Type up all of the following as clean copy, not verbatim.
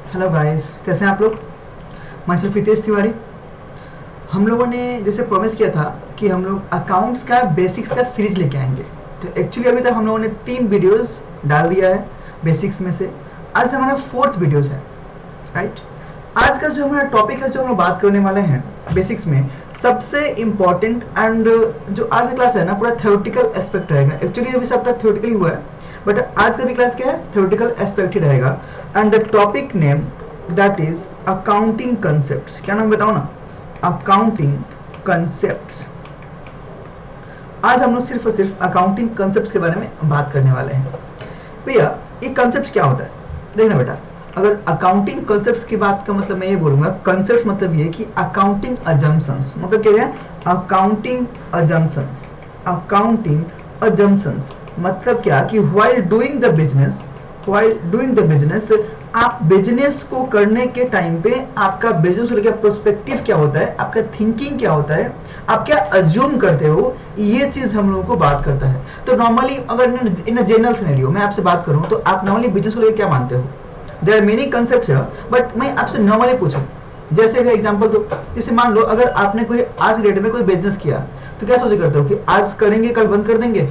Hello guys, कैसे हैं आप लोग। मैं सिर्फ हितेश तिवारी। हम लोगों ने जैसे प्रॉमिस किया था कि हम लोग अकाउंट्स का बेसिक्स का सीरीज लेके आएंगे। तो एक्चुअली अभी तक हम लोगों ने 3 वीडियोस डाल दिया है बेसिक्स में से। आज हमारा 4th वीडियोस है, राइट। आज का जो हमारा टॉपिक है, जो हम लोग बात करने वाले हैं बेसिक्स में, सबसे इम्पॉर्टेंट एंड जो आज का क्लास है ना, पूरा थ्योरेटिकल एस्पेक्ट रहेगा। एक्चुअली अभी सब तक थ्योरेटिकली हुआ है, बट आज का भी क्लास क्या है, थ्योरेटिकल एस्पेक्ट ही रहेगा। And the topic name that is accounting concepts. क्या नाम बताओ ना, अकाउंटिंग कंसेप्ट्स। आज हम लोग सिर्फ और सिर्फ अकाउंटिंग कंसेप्ट्स के बारे में बात करने वाले हैं। भैया ये कंसेप्ट क्या होता है, देखना बेटा। अगर अकाउंटिंग कंसेप्ट्स की बात का मतलब मैं ये बोलूंगा, कंसेप्ट मतलब ये कि अकाउंटिंग अजम्पशंस, मतलब क्या है, अकाउंटिंग अजम्पशंस। अकाउंटिंग अजम्पशंस मतलब क्या कि व्हाइल डूइंग द बिजनेस, आप बिजनेस को करने के टाइम पे आपका बिजनेस का पर्सपेक्टिव क्या होता है, आपका थिंकिंग क्या होता है, आप क्या अज्यूम करते हो, ये चीज हम लोगों को बात करता है। तो नॉर्मली अगर इन जनरल सिनेरियो मैं आपसे बात करूं, तो आप नॉर्मली बिजनेस को लेकर क्या मानते हो। देयर आर मेनी कंसेप्ट्स है, बट मैं आपसे नॉर्मली पूछूं, जैसे भी एग्जांपल दो। जैसे मान लो अगर आपने कोई आज के डेट में कोई बिजनेस किया, तो क्या सोच करते हो कि आज करेंगे कल बंद कर देंगे,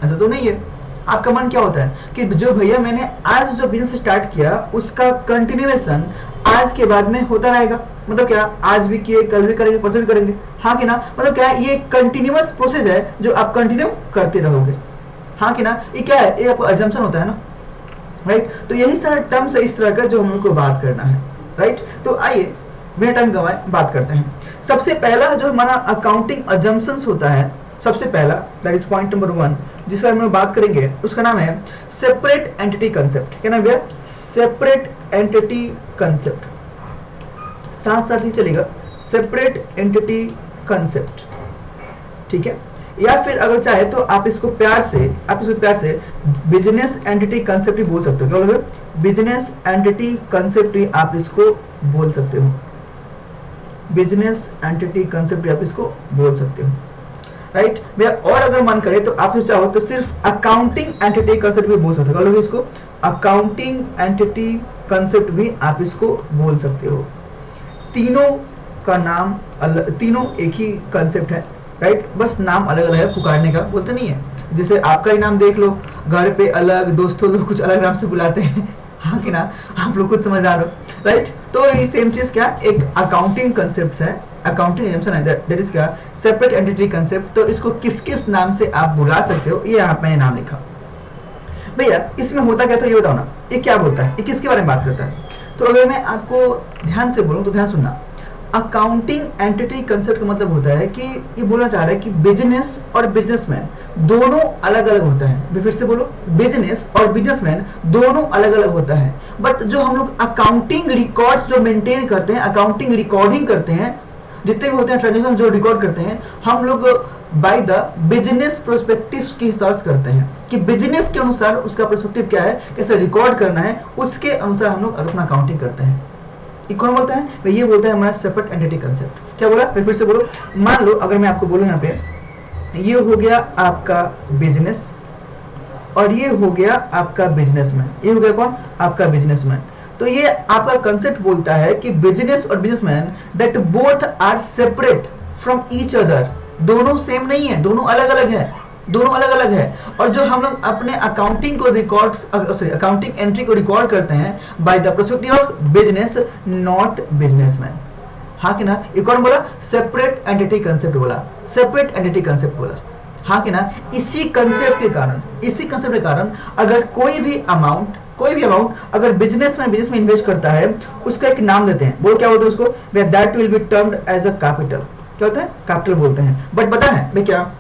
ऐसा तो नहीं है। आपका मन क्या होता है कि जो भैया मैंने आज जो बिजनेस स्टार्ट किया उसका कंटिन्यूएशन आज के बाद में होता रहेगा। मतलब क्या, आज भी किए कल भी करेंगे परसों भी करेंगे, हाँ कि ना। मतलब क्या, ये कंटिन्यूअस प्रोसेस है जो आप कंटिन्यू करते रहोगे, हाँ कि ना। ये क्या है, ये आपको अजम्पशन होता है ना, राइट। तो यही सारा टर्म्स है इस तरह का जो हम लोग को बात करना है, राइट। तो आइए बिना टाइम गंवाए बात करते हैं। सबसे पहला जो हमारा अकाउंटिंग अजम्पशंस होता है, सबसे पहला दैट इज पॉइंट नंबर 1 जिसका हम लोग बात करेंगे, उसका नाम है सेपरेट एंटिटी कंसेप्ट। क्या नाम है, सेपरेट एंटिटी कंसेप्ट। साथ साथ ही चलेगा सेपरेट एंटिटी कंसेप्ट, ठीक है। या फिर अगर चाहे तो आप इसको प्यार से बिजनेस एंटिटी कंसेप्ट ही बोल सकते हो। क्या बोलोगे, बिजनेस एंटिटी कंसेप्ट ही आप इसको बोल सकते हो। बिजनेस एंटिटी कंसेप्ट आप इसको बोल सकते हो, राइट भैया। और अगर मन करे तो आप चाहो तो सिर्फ अकाउंटिंग एंटिटी कंसेप्ट भी बोल सकते हो। इसको अकाउंटिंग एंटिटी कंसेप्ट भी आप इसको बोल सकते हो। तीनों का नाम तीनों एक ही कंसेप्ट है, राइट। बस नाम अलग अलग है, पुकारने का बोलते नहीं है। जैसे आपका ही नाम देख लो, घर पे अलग, दोस्तों लोग कुछ अलग नाम से बुलाते हैं, हाँ कि ना। आप लोग कुछ समझ आ रहे हो, राइट। तो ये सेम चीज क्या, एक अकाउंटिंग कंसेप्ट है, अकाउंटिंग एजम्पशन है, दैट इज क्या, सेपरेट एंटिटी कंसेप्ट। तो इसको किस किस नाम से आप बुला सकते हो, ये यहाँ मैंने नाम लिखा। भैया इसमें होता क्या, तो ये बताओ ना, ये क्या बोलता है, ये किसके बारे में बात करता है। तो अगर मैं आपको ध्यान से बोलूं तो ध्यान सुनना। अकाउंटिंग एंटिटी कंसेप्ट का मतलब होता है कि ये बोलना चाह रहा है कि बिजनेस और बिजनेसमैन दोनों अलग अलग होता है। फिर से बोलो, बिजनेस और बिजनेसमैन दोनों अलग अलग होता है। बट जो हम लोग अकाउंटिंग रिकॉर्ड्स जो मेंटेन करते हैं, अकाउंटिंग रिकॉर्डिंग करते हैं, जितने भी होते हैं ट्रांजेक्शन जो रिकॉर्ड करते हैं, हम लोग बाय द बिजनेस प्रोस्पेक्टिव की सर्च करते हैं कि बिजनेस के अनुसार उसका प्रोस्पेक्टिव क्या है, कैसे रिकॉर्ड करना है, उसके अनुसार हम लोग अपना अकाउंटिंग करते हैं। ये कौन बोलता है, मैं ये बोलता है हमारा सेपरेट एंटिटी कंसेप्ट। क्या बोला, फिर से बोलो। मान लो अगर मैं आपको बोलूं यहाँ पे, ये हो गया आपका बिजनेस और ये हो गया आपका बिजनेसमैन। ये हो गया कौन, आपका बिजनेसमैन। तो ये आपका कंसेप्ट बोलता है कि बिजनेस और businessman that both are separate from each other, दोनों सेम नहीं है, दोनों अलग अलग है, दोनों अलग अलग है। और जो हम लोग अपने अकाउंटिंग को अकाउंटिंग एंट्री को रिकॉर्ड करते हैं by the perspective of business not businessman, हाँ कि ना। एक और बोला, सेपरेट एंटिटी कंसेप्ट बोला, सेपरेट एंटिटी कंसेप्ट बोला, हाँ कि ना। इसी कंसेप्ट के कारण अगर कोई भी अमाउंट अगर बिजनेस में इन्वेस्ट करता है, उसका एक नाम देते हैं, वो क्या बोलते हैं उसको, that will be termed as a capital. क्या होता है, कैपिटल बोलते हैं। बट पता है मैं क्या,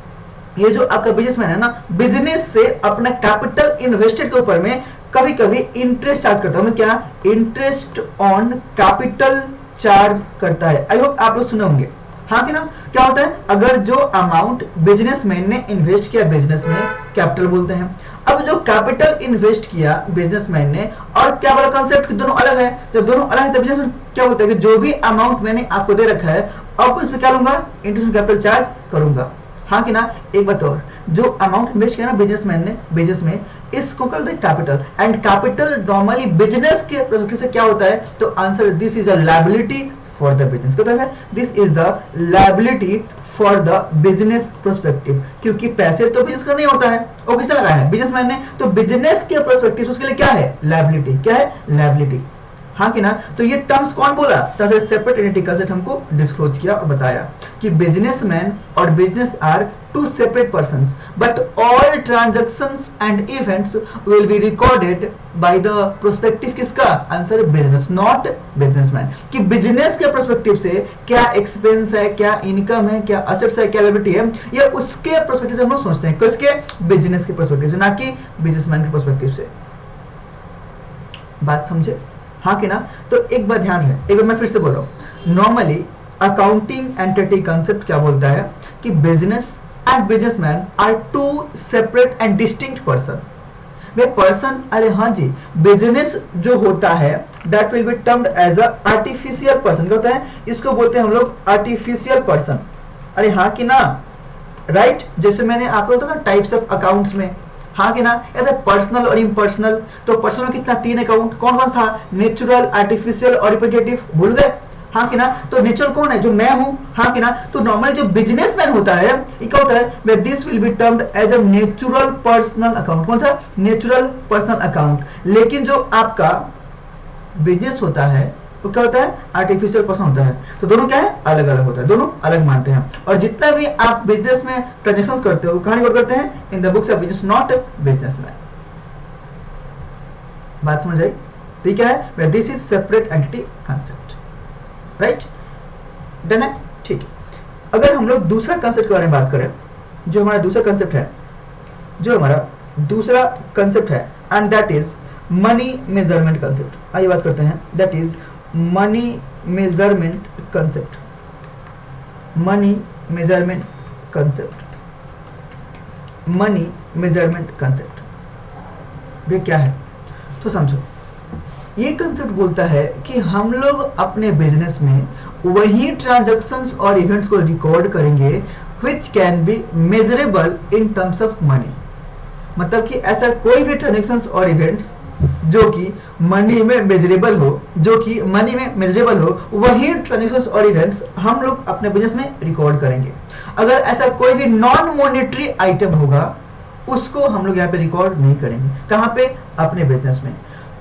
ये जो आपका बिजनेसमैन है ना, बिजनेस से अपना कैपिटल इन्वेस्टेड के ऊपर में कभी कभी इंटरेस्ट चार्ज करता है। मैं क्या, इंटरेस्ट ऑन कैपिटल चार्ज करता है। आई होप आप लोग सुने होंगे, हाँ कि ना। क्या होता है, अगर जो अमाउंट बिजनेसमैन ने इन्वेस्ट किया बिजनेस में, कैपिटल बोलते हैं। अब जो कैपिटल इन्वेस्ट किया बिजनेसमैन ने, और क्या बोला कंसेप्ट कि दोनों अलग है। जब दोनों अलग है तो बिजनेसमैन क्या बोलता है कि जो भी अमाउंट मैंने आपको दे रखा है, अब इसमें क्या लूंगा, इंटरेस्ट ऑन कैपिटल चार्ज करूंगा, हाँ कि ना। एक बात और, जो अमाउंट इन्वेस्ट किया ना बिजनेसमैन ने बिजनेस में, इसको कहते हैं capital, and capital normally business के पर्सपेक्टिव से क्या होता है, तो answer this is a liability for the business, कहता है this is the liability for the business perspective, क्योंकि पैसे तो बिजनेस का नहीं होता है, वो किसने लगाया है, बिजनेसमैन ने, तो बिजनेस के पर्सपेक्टिव उसके लिए क्या है, लायबिलिटी, क्या है, लायबिलिटी, हाँ कि ना। तो ये टर्म्स कौन बोला, तो सेपरेट एंटिटी कंसेप्ट हमको डिस्क्लोज किया और बताया कि बिजनेसमैन और business are two separate persons, but all transactions and events will be recorded by the prospective, किसका आंसर, बिजनेस, नॉट बिजनेसमैन, कि बिजनेस के प्रोस्पेक्टिव से क्या एक्सपेंस है, क्या इनकम है, क्या असेट्स है, क्या लायबिलिटी है, ये उसके प्रोस्पेक्टिव से हम लोग सोचते हैं, किसके, बिजनेस के प्रोस्पेक्टिव से, ना कि बिजनेसमैन के प्रोस्पेक्टिव से। बात समझे, हाँ कि ना। तो एक बार ध्यान है, एक बार मैं फिर से बोल रहा हूं, नॉर्मली अकाउंटिंग एंटिटी कंसेप्ट क्या बोलता है कि business and businessman are two separate and distinct person. वे पर्सन, अरे हाँ जी, बिजनेस जो होता है that will be termed as a artificial person, क्या होता है, इसको बोलते हैं हम लोग आर्टिफिशियल पर्सन, अरे हाँ कि ना, राइट। जैसे मैंने आपको बताया ना टाइप्स ऑफ अकाउंट्स में, हाँ कि ना, पर्सनल और इम्पर्सनल, तो पर्सनल में कितना, 3 अकाउंट, कौन कौन था, नेचुरल, आर्टिफिशियल और रिप्रेजेंटेटिव, भूल गए, हाँ कि ना। तो नेचुरल कौन है, जो मैं हूं, हाँ कि ना। तो नॉर्मली जो बिजनेसमैन होता है ये क्या होता है, this will be termed as a natural personal account, कौन सा, नेचुरल पर्सनल अकाउंट। लेकिन जो आपका बिजनेस होता है वो क्या होता है, आर्टिफिशियल पर्सन होता है। तो दोनों क्या है, अलग अलग होता है, दोनों अलग मानते हैं। और जितना भी आप बिजनेस में ट्रांजेक्शन करते हो, कहां रिकॉर्ड करते हैं, इन the books of business, not businessman. बात समझ आई, ठीक है, this is separate entity concept, right, done है, ठीक है। अगर हम लोग दूसरा कंसेप्ट के बारे में बात करें, जो हमारा दूसरा कंसेप्ट है, and that is money measurement concept. आइए बात करते हैं, that is money measurement concept, money measurement concept, money measurement concept ये क्या है, तो समझो। ये कंसेप्ट बोलता है कि हम लोग अपने बिजनेस में वही ट्रांजैक्शंस और इवेंट्स को रिकॉर्ड करेंगे which can B measurable in terms of money, मतलब कि ऐसा कोई भी ट्रांजैक्शंस और इवेंट्स जो कि मनी में मेजरेबल हो, वही ट्रांजैक्शंस और इवेंट्स हम लोग अपने बिजनेस में रिकॉर्ड करेंगे। अगर ऐसा कोई भी नॉन मॉनेटरी आइटम होगा उसको हम लोग यहाँ पे रिकॉर्ड नहीं करेंगे, कहाँ पे, अपने बिजनेस में।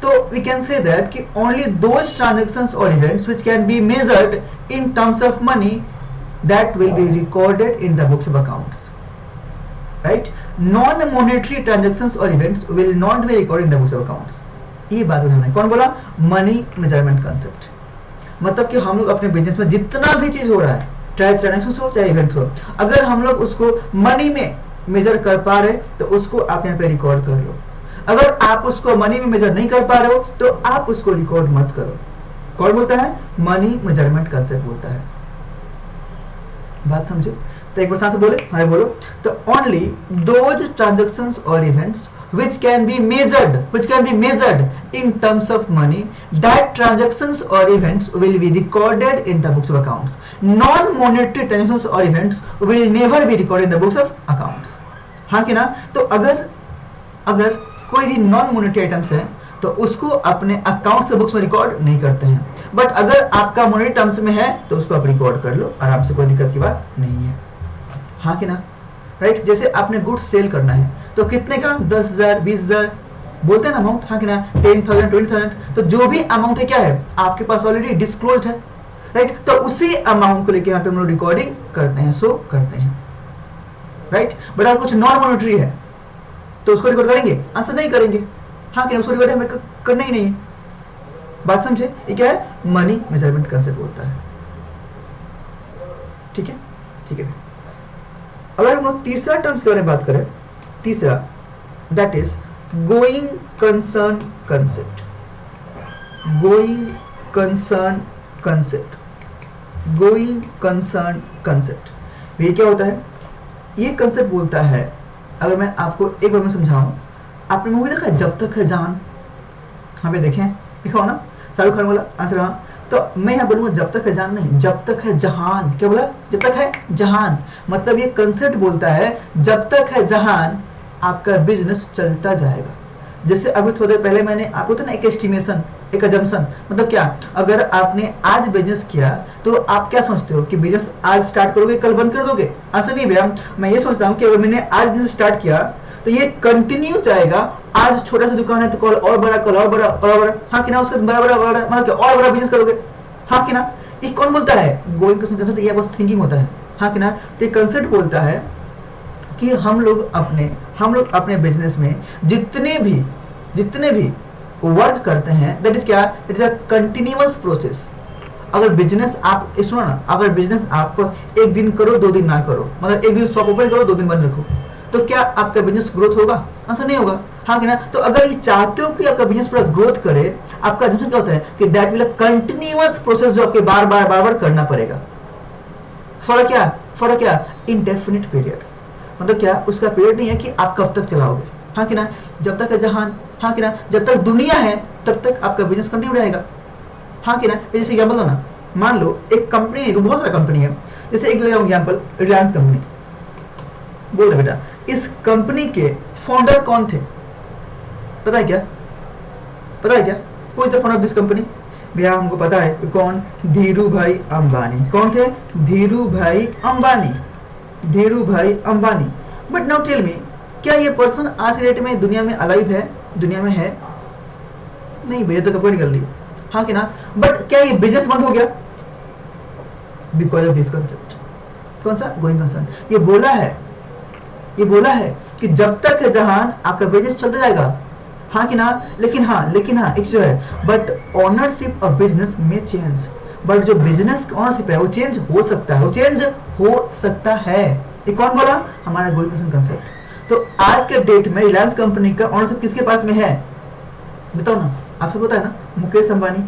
तो वी कैन से दैट कि ओनली दोज ट्रांजैक्शंस और events which can be measured in terms of money that will be recorded in the books of accounts, right. Non monetary transactions और events will not be recorded in the books of accounts. ये बात उन्होंने कौन बोला, money measurement concept, मतलब कि हम लोग अपने बिजनेस में जितना भी चीज हो रहा है, चाहे ट्रांजैक्शंस हो चाहे इवेंट्स हो, अगर हम लोग उसको मनी में मेजर कर पा रहे तो उसको आप यहाँ पे रिकॉर्ड कर लो। अगर आप उसको मनी में मेजर नहीं कर पा रहे हो तो आप उसको रिकॉर्ड मत करो। कौन बोलता है, मनी मेजरमेंट कंसेप्ट बोलता है। बात समझे, तो एक बार साथ बोले, हाँ बोलो। तो ओनली दोज ट्रांजैक्शंस और events which can be measured in terms of money, that transactions or events will be recorded in the books of accounts. Non-monetary transactions or events will never be recorded in the books of accounts. हाँ कि ना। तो अगर कोई भी non monetary items है तो उसको अपने अकाउंट से बुक्स में रिकॉर्ड नहीं करते हैं, बट अगर आपका मॉनेटरी टर्म्स में है तो उसको आप रिकॉर्ड कर लो आराम से, कोई दिक्कत की बात नहीं है, हाँ कि ना, राइट। जैसे आपने गुड्स सेल करना है तो कितने का, 10,000, 20,000 बोलते हैं ना अमाउंट, हाँ कि ना, 10,000, 20,000, तो जो भी अमाउंट है क्या है, आपके पास ऑलरेडी डिस्क्लोज्ड है, राइट। तो उसी अमाउंट को लेके यहाँ पे हम लोग रिकॉर्डिंग करते हैं, शो करते हैं, राइट। बट अगर कुछ नॉन मॉनेटरी है तो उसको रिकॉर्ड करेंगे, आंसर नहीं करेंगे, हाँ कि ना, उसको रिकॉर्ड हमें करना ही नहीं है। बात समझे, ये क्या है, मनी मेजरमेंट कंसेप्ट बोलता है, ठीक है, ठीक है। अगर हम लोग तीसरा टर्म्स के बारे में बात करें, तीसरा that is going concern concept, going concern concept, going concern concept. ये क्या होता है, ये कंसेप्ट बोलता है, अगर मैं आपको एक बार में समझाऊं, आपने मूवी देखा है जब तक है जान, हाँ पे देखें, देखा हो ना, शाहरुख खान वाला, आंसर हाँ। तो मैं यहाँ बोलूंगा जब तक है जान नहीं, जब तक है जहान। क्या बोला, जब तक है जहान, मतलब ये कंसेप्ट बोलता है जब तक है जहान आपका बिजनेस चलता जाएगा। जैसे अभी थोड़ी देर पहले मैंने आपको था ना एक एस्टिमेशन, एक अजम्पशन, मतलब क्या, अगर आपने आज बिजनेस किया तो आप क्या सोचते हो कि बिजनेस आज स्टार्ट करोगे कल बंद कर दोगे? ऐसा नहीं भैया, मैं ये सोचता हूँ कि अगर मैंने आज बिजनेस स्टार्ट किया तो ये कंटिन्यू जाएगा। आज छोटा सा दुकान है तो कल और बड़ा, कल और बड़ा, और बड़ा, हाँ कि ना, उसके बड़ा बड़ा बड़ा मतलब क्या और बड़ा बिजनेस करोगे, हाँ कि ना। ये कौन बोलता है? गोइंग कंसेप्ट, ये बस थिंकिंग होता है, हाँ कि ना। तो ये कंसेप्ट बोलता है कि हम लोग अपने बिजनेस में जितने भी वर्क करते हैं, दैट इज क्या, it is a continuous process. अगर बिजनेस आप सुनो ना, अगर बिजनेस आप एक दिन करो 2 दिन ना करो, मतलब एक दिन शॉप ओपन करो 2 दिन बंद रखो, तो क्या आपका बिजनेस ग्रोथ होगा? ऐसा नहीं होगा, हाँ कि ना। तो अगर ये चाहते हो कि आपका बिजनेस पूरा ग्रोथ करे, आपका assumption क्या होता है कि दैट विल कंटिन्यूअस प्रोसेस, जो आपके बार बार करना पड़ेगा। फॉर क्या इनडेफिनिट पीरियड, मतलब क्या, उसका पीरियड नहीं है कि आप कब तक चलाओगे, हाँ कि ना। जब तक है जहान, हाँ कि ना, जब तक दुनिया है तब तक आपका बिजनेस कंटिन्यू रहेगा, हाँ कि ना। जैसे एग्जाम्पल दो ना, मान लो एक कंपनी है, तो बहुत सारा कंपनी है, जैसे एक ले एग्जाम्पल रिलायंस कंपनी। बोल रहे बेटा, इस कंपनी के फाउंडर कौन थे? पता है क्या? Who is the founder of this company? भैया हमको पता है कौन, धीरू भाई अंबानी। कौन थे? Dhirubhai Ambani. But now tell me, क्या ये पर्सन आज की डेट में दुनिया में अलाइव है, दुनिया में है? नहीं भैया, तो कब निकल ली, हाँ कि ना। बट क्या ये बिजनेस बंद हो गया? Because of this concept. कौन सा? Going concern. ये बोला है कि जब तक है जहान आपका बिजनेस चलता जाएगा, हाँ कि ना। लेकिन हाँ एक जो है, बट ओनरशिप ऑफ बिजनेस में चेंज, बट जो बिजनेस ओनरशिप है वो चेंज हो सकता है, ये कौन बोला? हमारा गोइंग कंसर्न कंसेप्ट। तो आज के डेट में रिलायंस कंपनी का ओनरशिप किसके पास में है? बताओ ना, आपसे पता है ना, मुकेश अंबानी,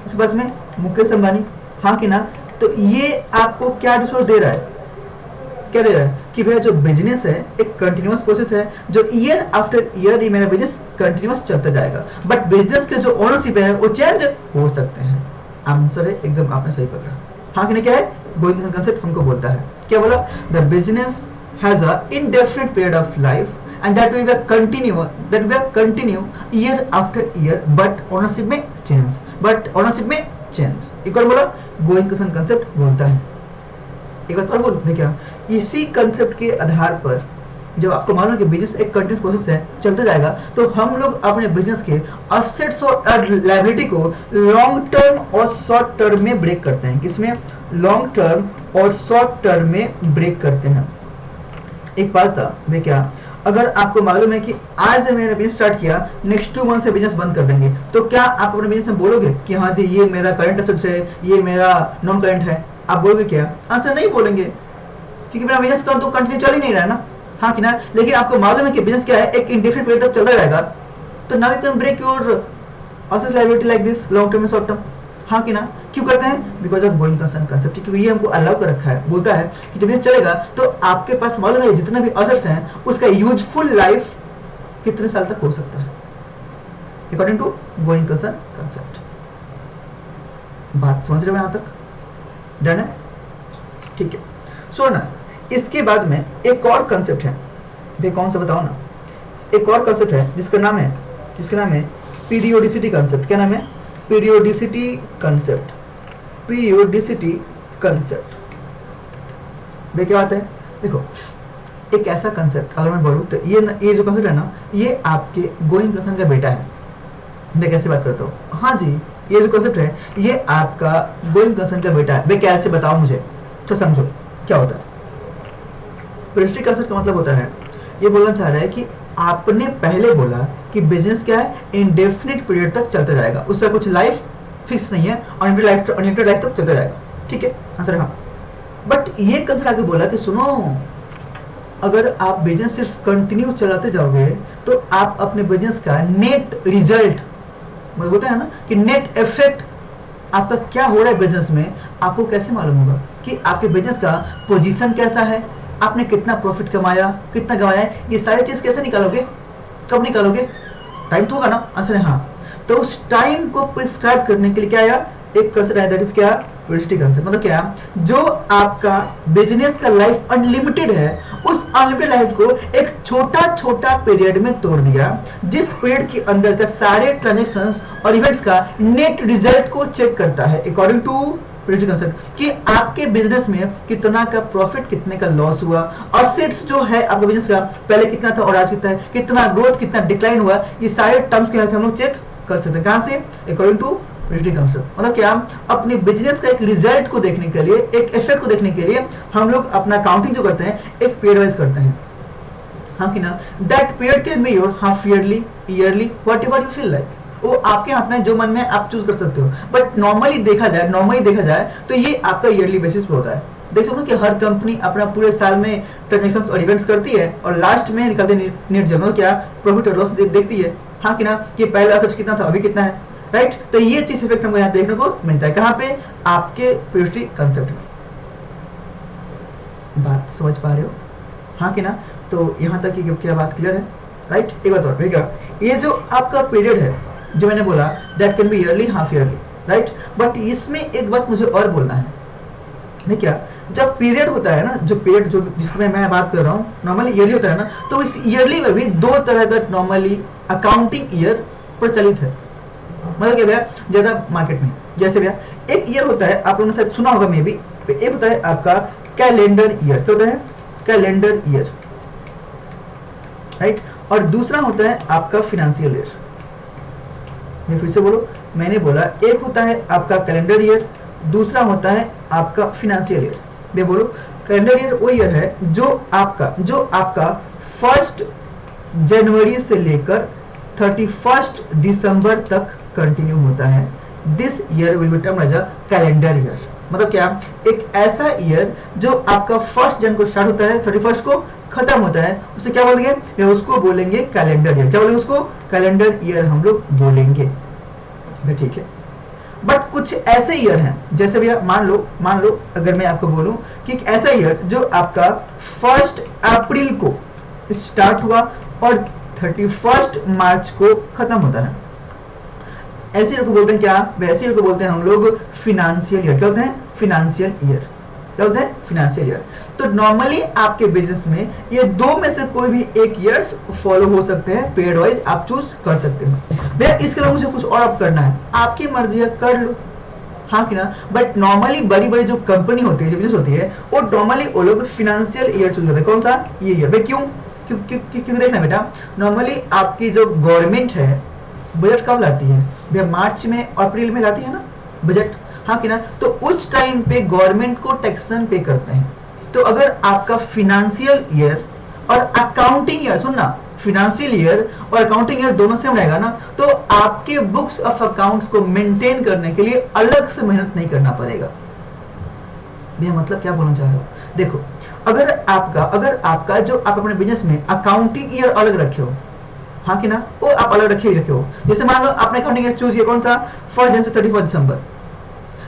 उसके पास में मुकेश अंबानी, हाँ कि ना। तो ये आपको क्या डिसोर्स दे रहा है? क्या दे रहा है कि भैया जो बिजनेस है एक कंटिन्यूअस प्रोसेस है, जो ईयर आफ्टर ईयर ही मेरा बिजनेस कंटिन्यूअस चलता जाएगा, बट बिजनेस के जो ओनरशिप है वो चेंज हो सकते हैं। आंसर है एकदम, आपने सही पकड़ा, हाँ कि नहीं। क्या है? गोइंग कंसेप्ट हमको बोलता है, क्या बोला? The business has a indefinite period of life and that will continue year after year, but ownership में change। एक और बोला, गोइंग कंसर्न कंसेप्ट बोलता है। एक बात और बोल क्या, इसी कंसेप्ट के आधार पर जब आपको मालूम है कि बिजनेस एक कंटिन्यूअस प्रोसेस है, चलता जाएगा, तो हम लोग अपने बिजनेस के असेट्स और लायबिलिटी को लॉन्ग टर्म और शॉर्ट टर्म में ब्रेक करते हैं। किसमें? लॉन्ग टर्म और शॉर्ट टर्म में ब्रेक करते हैं। एक बात था मैं क्या, अगर आपको मालूम है कि आज मैंने बिजनेस स्टार्ट किया, नेक्स्ट 2 मंथ से बिजनेस बंद कर देंगे, तो क्या आप अपने बिजनेस में बोलोगे कि हाँ जी ये मेरा करंट एसेट्स है, ये मेरा नॉन करंट है? आप बोलोगे क्या? आंसर नहीं बोलेंगे, क्योंकि मेरा बिजनेस का तो कंटिन्यू चल ही नहीं रहा है ना, हाँ कि ना। लेकिन आपको मालूम है कि बिजनेस क्या है, एक इंडेफिनिट पीरियड तक चलता रहेगा, तो now you can break your assets liability like this, long term and short term, हाँ कि ना। क्यों करते हैं? Because of going concern concept, क्योंकि ये हमको अलाउ कर रखा है। बोलता है कि जब ये चलेगा तो आपके पास मालूम है जितने भी असेट्स हैं उसका यूजफुल लाइफ कितने साल तक हो सकता है, according to going concern concept. बात समझ रहे हो यहां तक? डन है? ठीक है। सो ना, इसके बाद में एक और कंसेप्ट है, वे कौन सा बताओ ना। एक और कंसेप्ट है जिसका नाम है पीरियोडिसिटी कंसेप्ट। क्या नाम है? Periodicity concept. वे क्या बात है? देखो, एक ऐसा कंसेप्ट अगर मैं बोलूं तो ये जो कंसेप्ट है ना, ये आपके गोइंग कंसर्न का बेटा है। मैं कैसे बात करता हूँ? हाँ जी, ये जो कंसेप्ट है ये आपका गोइंग कंसर्न का बेटा है। वे कैसे बताओ मुझे, तो समझो क्या होता है। पीरियोडिसिटी कंसेप्ट का मतलब होता है, ये बोलना चाह रहा है कि आपने पहले बोला कि बिजनेस क्या है, इंडेफिनिट पीरियड तक चलता जाएगा, उसका कुछ लाइफ फिक्स नहीं है, अनलिमिटेड लाइफ तक चलता जाएगा, ठीक है, आंसर हाँ। बट ये कंसेप्ट आगे बोला कि सुनो, अगर आप बिजनेस सिर्फ कंटिन्यू चलाते जाओगे तो आप अपने बिजनेस का नेट रिजल्ट, मतलब बोलते हैं ना कि नेट इफेक्ट आपका क्या हो रहा है बिजनेस में, आपको कैसे मालूम होगा कि आपके बिजनेस का पोजीशन कैसा है, आपने कितना प्रॉफिट कमाया, कितना गवाया है, ये सारी चीज कैसे निकालोगे, कब निकालोगे? टाइम तो होगा ना, आंसर है हाँ। तो उस टाइम को प्रिस्क्राइब करने के लिए क्या आया? एक कंसेप्ट है, दैट इज क्या? वेलोसिटी कंसेप्ट मतलब क्या, जो आपका बिजनेस का लाइफ अनलिमिटेड है, उस अनलिमिटेड लाइफ को एक छोटा छोटा पीरियड में तोड़ दिया, जिस पीरियड के अंदर का सारे ट्रांजेक्शंस और इवेंट्स का नेट रिजल्ट को चेक करता है अकॉर्डिंग टू वेलोसिटी कंसेप्ट, कि आपके बिजनेस में कितना का प्रॉफिट, कितने का लॉस हुआ, असेट्स जो है आपके बिजनेस का पहले कितना था और आज कितना है, कितना ग्रोथ, कितना डिक्लाइन हुआ, ये सारे टर्म्स के हम लोग चेक कर सकते हैं। कहां से? According to velocity concept. मतलब क्या, अपने बिजनेस का एक रिजल्ट को देखने के लिए, एक इफेक्ट को देखने के लिए हम लोग अपना काउंटिंग जो करते हैं एक पीरियड वाइज करते हैं, हाँ कि ना। That period can be your half yearly, yearly, whatever you feel like, वो आपके हाथ में, जो मन में आप चूज कर सकते हो। बट नॉर्मली देखा जाए तो ये आपका ईयरली बेसिस पे होता है। देखो ना कि हर कंपनी अपना पूरे साल में ट्रांजैक्शंस और इवेंट्स करती है और लास्ट में निकलते नेट जर्नल क्या, प्रॉफिट और लॉस देखती है, हाँ कि ना, कि पहला असेट्स कितना था, अभी कितना है, राइट। तो ये चीज इफेक्ट हमको यहाँ देखने को मिलता है, कहाँ पे, आपके वेलोसिटी कंसेप्ट में। बात समझ पा रहे हो, हाँ कि ना। तो यहाँ तक की क्या बात क्लियर है, राइट। एक बात और भैया, ये जो आपका पीरियड है, जो मैंने बोला that can be yearly, half yearly, right. But इसमें एक बात मुझे और बोलना है, नहीं क्या, जब पीरियड होता है ना, जो पीरियड जो जिसमें मैं बात कर रहा हूँ नॉर्मली ईयरली होता है ना, तो इस ईयरली में भी दो तरह का नॉर्मली अकाउंटिंग ईयर प्रचलित है। मतलब क्या भैया, ज्यादा मार्केट में, जैसे भैया एक ईयर होता है, आप लोगों ने शायद सुना होगा मे बी, एक होता है आपका कैलेंडर ईयर, क्या होता है, कैलेंडर ईयर, राइट। और दूसरा होता है आपका फिनेंशियल ईयर। मैं फिर से बोलो, मैंने बोला एक होता है आपका कैलेंडर ईयर, दूसरा होता है आपका फिनेंशियल ईयर। मैं बोलो, कैलेंडर ईयर वो ईयर है जो आपका 1 जनवरी से लेकर 31 दिसंबर तक कंटिन्यू होता है। This year will be termed as a calendar year. मतलब क्या, एक ऐसा ईयर जो आपका 1 जनवरी को स्टार्ट होता है, 31 को खत्म होता है, उसे क्या बोलेंगे, उसको बोलेंगे कैलेंडर ईयर। क्या बोलेंगे उसको, कैलेंडर ईयर हम लोग बोलेंगे, ठीक है। बट कुछ ऐसे ईयर हैं, जैसे भैया मान लो अगर मैं आपको बोलूं कि एक ऐसा ईयर जो आपका 1 अप्रैल को स्टार्ट हुआ और 31 मार्च को खत्म होता है, ऐसे ईयर को बोलते हैं क्या, वैसे ईयर को बोलते हैं हम लोग फिनेंशियल ईयर। क्या होते हैं, फिनेंशियल ईयर, क्या होता है, फिनेंशियल ईयर। तो नॉर्मली आपके बिजनेस में ये दो में से कोई भी एक ईयर्स फॉलो हो सकते हैं, पीरियड वाइज आप चूज कर सकते हो। भैया इसके लिए मुझे कुछ और अब करना है, आपकी मर्जी है, कर लो, हाँ कि ना। बट नॉर्मली बड़ी बड़ी जो कंपनी होती है, जो बिजनेस होती है, वो नॉर्मली वो लोग फिनेंशियल ईयर चूज करते हैं। कौन सा, ये ईयर। क्यों, क्योंकि देखना बेटा, नॉर्मली आपकी जो गवर्नमेंट है बजट कब लाती है भैया, मार्च में और अप्रैल में लाती है ना बजट, हाँ कि ना। तो उस टाइम पे गवर्नमेंट को टैक्सन पे करते हैं। तो अगर आपका फिनेंशियल ईयर और अकाउंटिंग ईयर, सुनना, फिनेंशियल ईयर और अकाउंटिंग ईयर दोनों सेम रहेगा ना, तो आपके बुक्स ऑफ अकाउंट्स को मेंटेन करने के लिए अलग से मेहनत नहीं करना पड़ेगा। भैया मतलब क्या बोलना चाह रहे हो, देखो, अगर आपका जो आप अपने बिजनेस में अकाउंटिंग ईयर अलग रखे हो, हाँ कि ना, वो आप अलग रखे हो। जैसे मान लो आपने अकाउंटिंग ईयर चूज किया कौन सा, 1 जनवरी से 31 दिसंबर।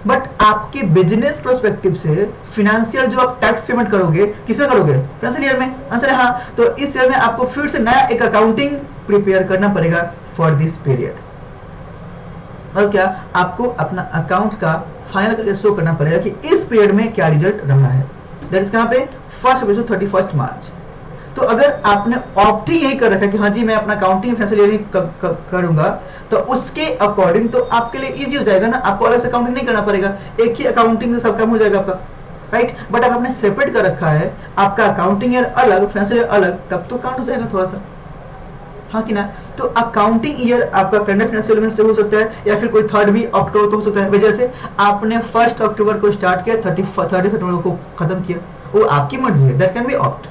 बट आपके बिजनेस पर्सपेक्टिव से फिनेंशियल जो आप टैक्स पेमेंट करोगे, किसमें करोगे, फाइनेंशियल ईयर में, आंसर है हाँ। तो इस ईयर में आपको फिर से नया एक अकाउंटिंग प्रिपेयर करना पड़ेगा फॉर दिस पीरियड। और क्या, आपको अपना अकाउंट्स का फाइनल करके शो करना पड़ेगा कि इस पीरियड में क्या रिजल्ट रहा है। दैट इज कहां पे, 1 अप्रैल से 31 मार्च। तो अगर आपने ऑप्ट ही यही कर रखा है कि हाँ जी मैं अपना अकाउंटिंग फाइनेंशियल ईयर करूंगा, तो उसके अकॉर्डिंग तो आपके लिए इजी हो जाएगा ना, आपको अलग से अकाउंटिंग नहीं करना पड़ेगा, एक ही अकाउंटिंग से सब काम हो जाएगा आपका, राइट। बट अगर आपने सेपरेट कर रखा है, आपका अकाउंटिंग ईयर अलग, फाइनेंशियल ईयर अलग, तब तो काउंट हो जाएगा थोड़ा सा, हाँ कि ना। तो अकाउंटिंग ईयर आपका कैलेंडर फाइनेंशियल में से हो सकता है, या फिर कोई थर्ड भी अक्टूबर तो हो सकता है। जैसे आपने 1 अक्टूबर को स्टार्ट किया, 30 सितंबर को खत्म किया, वो आपकी मर्जी है, that can be opt,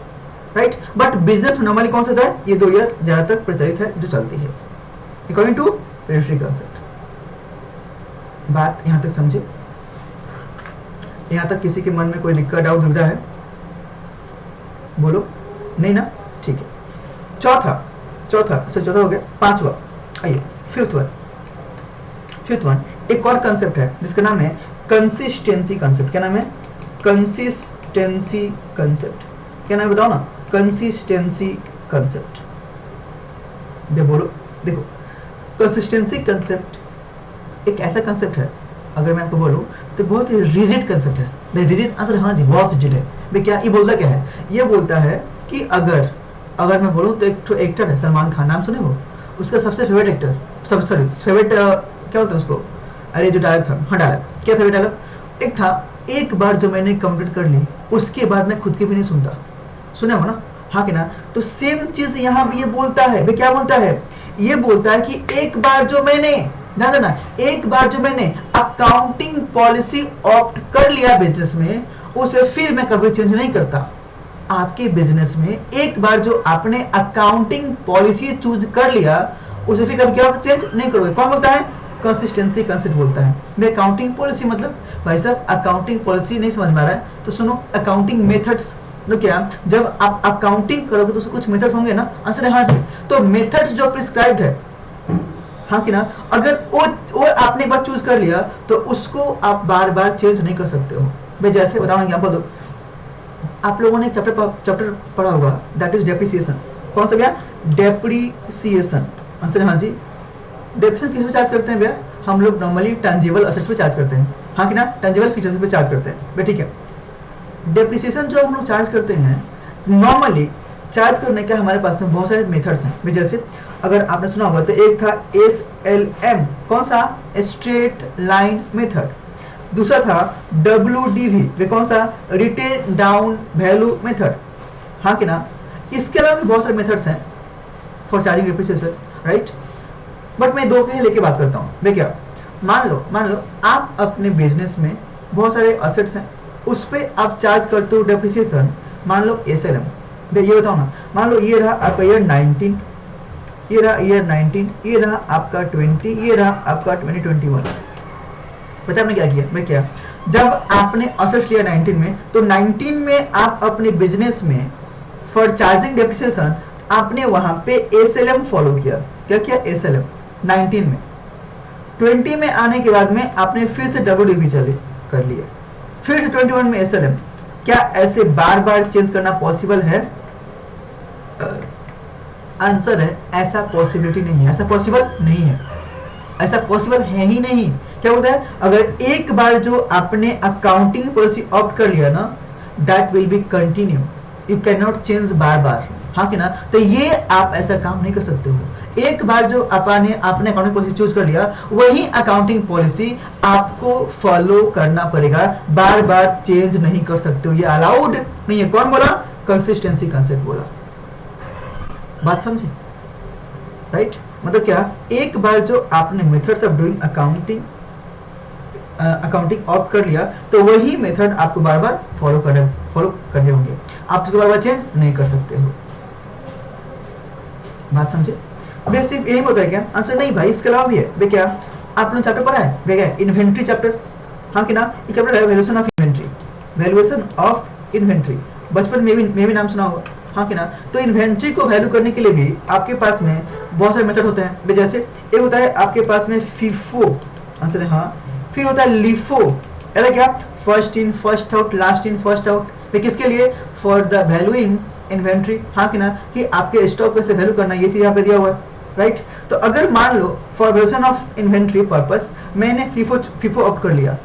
right. But business में नॉर्मली कौन सा है, ये 2 ईयर ज्यादातर प्रचलित है जो चलती है अकॉर्डिंग टू वेलोसिटी कंसेप्ट। बात यहां तक समझे, यहां तक किसी के मन में कोई दिक्कत, डाउट, दुविधा है, बोलो, नहीं ना, ठीक है। चौथा हो गया, 5वां, आइए 5th वन, एक और कंसेप्ट है जिसका नाम है कंसिस्टेंसी कंसेप्ट। क्या नाम है, कंसिस्टेंसी कंसेप्ट। क्या नाम है बताओ ना, कंसिस्टेंसी कंसेप्ट। बोलो, देखो, कंसिस्टेंसी कंसेप्ट एक ऐसा कंसेप्ट है अगर मैं आपको बोलूँ तो बहुत ही रिजिड कंसेप्ट है भाई। रिजिड आंसर हाँ जी, बहुत रिजिड है भाई। क्या ये बोलता क्या है? ये बोलता है कि अगर अगर मैं बोलूँ तो एक एक्टर है सलमान खान, नाम सुने हो? उसका सबसे फेवरेट एक्टर, सब सॉरी फेवरेट क्या बोलते हैं उसको, अरे जो डायलॉग था, हाँ डायलॉग क्या था डायलॉग, एक था, एक बार जो मैंने कंप्लीट कर ली उसके बाद मैं खुद की भी नहीं सुनता। सुने हो ना? हाँ कि ना? तो सेम चीज यहाँ भी ये बोलता है भाई। क्या बोलता है? ये बोलता है कि एक बार जो मैंने, ध्यान देना, एक बार जो मैंने अकाउंटिंग पॉलिसी ऑप्ट कर लिया बिजनेस में, उसे फिर मैं कभी चेंज नहीं करता। आपके बिजनेस में एक बार जो आपने अकाउंटिंग पॉलिसी चूज कर लिया, उसे फिर कभी क्या चेंज नहीं करोगे। कौन बोलता है? कंसिस्टेंसी कंसेप्ट बोलता है भाई। अकाउंटिंग पॉलिसी मतलब भाई साहब, अकाउंटिंग पॉलिसी नहीं समझ में आ रहा है तो सुनो, अकाउंटिंग मेथड्स। तो क्या, जब आप अकाउंटिंग करोगे तो कुछ मेथड्स होंगे ना? आंसर है हाँ जी। तो मेथड्स जो प्रिस्क्राइब्ड है, हाँ कि ना, अगर वो आपने एक बार चूज कर लिया तो उसको आप बार बार चेंज नहीं कर सकते हो भाई। जैसे बताओ एग्जांपल दो, आप लोगों ने चैप्टर पढ़ा होगा, दैट इज डेप्रिसिएशन। कौन सा भैया? डेप्रिसिएशन। आंसर है हाँ जी। डेप्रिसिएशन किस पे चार्ज करते हैं भैया? हम लोग नॉर्मली टैंजिबल असेट्स पे चार्ज करते हैं, हाँ कि ना, टैंजिबल फीचर्स पे चार्ज करते हैं भाई, ठीक है। डेप्रिसिएशन जो हम लोग चार्ज करते हैं, नॉर्मली चार्ज करने के हमारे पास में बहुत सारे मेथड्स हैं भाई। जैसे अगर आपने सुना होगा तो एक था SLM, कौन सा? Straight line method. दूसरा था WDV, कौन सा? रिटेन डाउन वैल्यू मेथड, हाँ कि ना। इसके अलावा भी बहुत सारे मेथड्स हैं for charging depreciation, right. But मैं दो के लेके बात करता हूँ भाई। क्या, मान लो आप अपने बिजनेस में बहुत सारे असेट्स हैं, उस पर आप चार्ज करते हो डेप्रिसिएशन, मान लो SLM भाई। ये बताओ ना, मान लो ये रहा आपका ईयर 19, ये रहा ईयर 19, ये रहा आपका 20, ये रहा आपका 2021। पता आपने क्या किया भाई? क्या, जब आपने असेट्स लिया 19 में, तो 19 में आप अपने बिजनेस में फॉर चार्जिंग डेप्रिसिएशन आपने वहां पे SLM फॉलो किया। क्या किया? SLM 19 में। 20 में आने के बाद में आपने फिर से WDV चले कर लिया, फिर से 21 में SLM। क्या ऐसे बार बार चेंज करना पॉसिबल है? आंसर है ऐसा पॉसिबिलिटी नहीं है, ऐसा पॉसिबल नहीं है, ऐसा पॉसिबल है ही नहीं। क्या बोलता है? अगर एक बार जो आपने अकाउंटिंग पॉलिसी ऑप्ट कर लिया ना, that will be continue, you can not change बार बार, हाँ कि ना। तो ये आप ऐसा काम नहीं कर सकते हो। एक बार जो आपने अकाउंटिंग पॉलिसी चूज कर लिया, वही अकाउंटिंग पॉलिसी आपको फॉलो करना पड़ेगा, बार बार चेंज नहीं कर सकते हो, ये अलाउड नहीं है। कौन बोला? कंसिस्टेंसी कंसेप्ट बोला। बात समझे, राइट। मतलब क्या, एक बार जो आपने methods of doing accounting opt कर लिया, तो वही मेथड आपको बार बार फॉलो करने होंगे, आप उसको बार बार चेंज नहीं कर सकते हो। बात समझे? बेसिक यही होता है क्या? आंसर नहीं भाई, इसके अलावा भी है भाई। क्या, आपने चैप्टर पढ़ा है भैया? इन्वेंट्री चैप्टर, हाँ कि ना। ये चैप्टर है valuation of inventory, valuation of inventory. बचपन में भी नाम सुना होगा, हाँ कि ना। तो इन्वेंट्री को वैल्यू करने के लिए भी आपके पास में बहुत सारे मेथड होते हैं। जैसे एक होता है आपके पास में FIFO, आंसर है हाँ। फिर होता है LIFO, अरे क्या, first in first out, last in first out. किसके लिए? फॉर द वैल्यूइंग इन्वेंट्री, हाँ कि ना, कि आपके स्टॉक कैसे वैल्यू करना, ये चीज यहाँ पे दिया हुआ है, राइट। तो अगर मान लो for valuation of inventory purpose मैंने FIFO ऑप्ट कर लिया,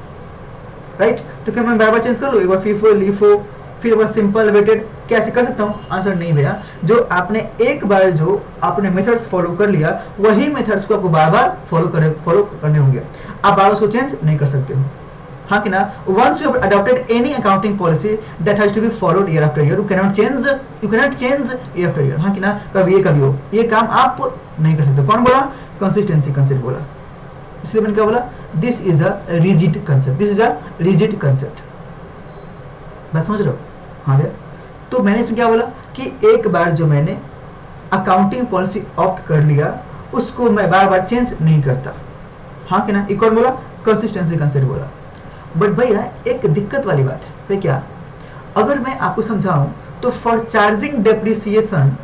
राइट, तो क्या मैं बार बार चेंज कर लूँ? एक बार FIFO, LIFO, फिर बस सिंपल वेटेड, कैसे कर सकता हूँ? आंसर नहीं भैया। जो आपने एक बार जो आपने मेथड्स फॉलो कर लिया, वही मेथड्स को आपको बार बार फॉलो करने होंगे, आप बार उसको चेंज नहीं कर सकते हो, हाँ कि ना। Once you have adopted any accounting policy that has to be followed year after year, you can not change year after year, हाँ कि ना। कभी ये कभी हो, ये काम आप नहीं कर सकते। कौन बोला? कंसिस्टेंसी कंसेप्ट बोला। इसलिए मैंने क्या बोला? This is a rigid concept, this is a rigid concept. बात समझ रहे हो? हाँ भैया। तो मैंने इसमें क्या बोला कि एक बार जो मैंने अकाउंटिंग पॉलिसी ऑप्ट कर लिया, उसको मैं बार बार चेंज नहीं करता, हाँ कि ना। एक और बोला, कंसिस्टेंसी कंसेप्ट बोला। बट भैया एक दिक्कत वाली बात है भाई। क्या, अगर मैं आपको समझाऊं तो फॉर चार्जिंग डेप्रिसिएशन